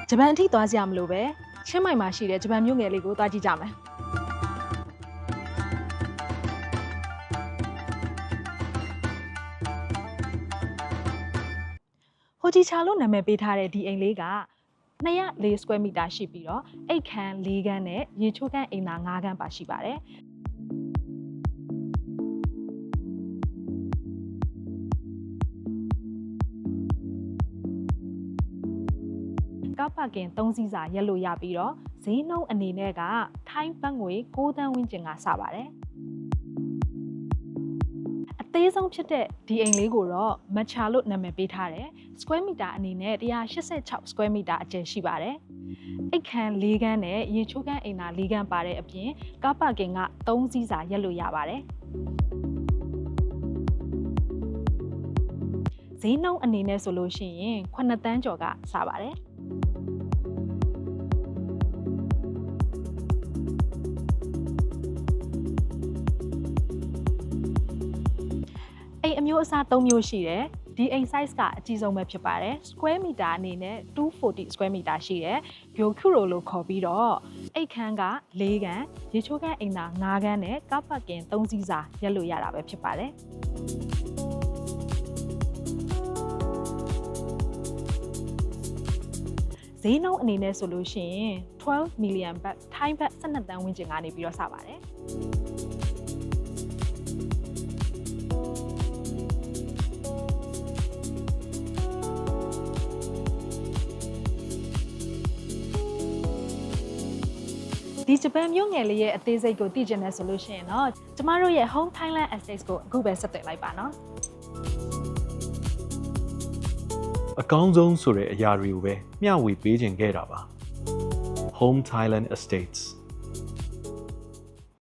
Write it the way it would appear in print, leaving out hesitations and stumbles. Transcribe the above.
ဂျပန်အထိသွားကြမလို့ပဲချင်းမိုင်မှာရှိတဲ့ဂျပန်မြို့ငယ်လေးကိုသွားကြည့်ကြမယ်ဟိုဂျီချာလို့နာမည်ပေးထားတဲ့ဒီအိမ်လေးက204 square meter ရှိပြီးတော့အိတ်ခမ်း4ခန်းနဲ့ရေချိုးခန်းအိမ်သာ5ခန်းပါရှိပါတယ်ကောက်ပါကင်3စီးစာရက်လို့ရပြီးတော့ဈေးနှုန်းအနေနဲ့ကထိုင်းဘတ်ငွေ6 သန်းဝန်းကျင်ကစပါတယ်အသေးဆုံးဖြစ်တဲ့ဒီအိမ်လေးကိုတော့မချာလို့နာမည်ပေးထားတယ် square meter အနေနဲ့186 square meter အကျယ်ရှိပါတယ်အိတ်ခမ်း4ခန်းနဲ့ရေချိုးခန်းအိမ်သာ4ခန်းပါတဲ့အပြင်ကားပါကင်က3စီးစာရက်လို့ရပါတယ်ဈေးနှုန်းအနေနဲ့ဆိုလို့ရှိရင်9 သန်းကျော်ကစပါတယ်အိမ်အမျိုးအစား3မျိုးရှိတယ်ဒီအိမ် size ကအကြီးဆုံးပဲဖြစ်ပါတယ် square meter အနေနဲ့240 square meter ရှိတယ်ဂိုကူရိုလို့ခေါ်ပြီးတော့အိတ်ခန်းက4ခန်းရေချိုးခန်းအိမ်သာ5ခန်းနဲ့ကားပါကင်3စီးစာရက်လို့ရတာပဲဖြစ်ပါတယ်ဈေးနှုန်းအနေနဲ့ဆိုလို့ရှိရင်12 million ဘတ်ထိုင်းဘတ်12 သန်းဝန်းကျင်ကနေပြီးတော့စပါတယ်ဒီဂျပန်မြို့ငယ်လေးရဲ့အသေးစိတ်ကိုသိချင်တယ်ဆိုလို့ရှိရင်တော့ကျမတို့ရဲ့ Home Thailand Estates ကိုအခုပဲဆက်သွယ်လိုက်ပါနော်အကောင်းဆုံးဆိုတဲ့အရာတွေကိုပဲမျှဝေပေးခြင်းခဲ့တာပါ Home Thailand Estates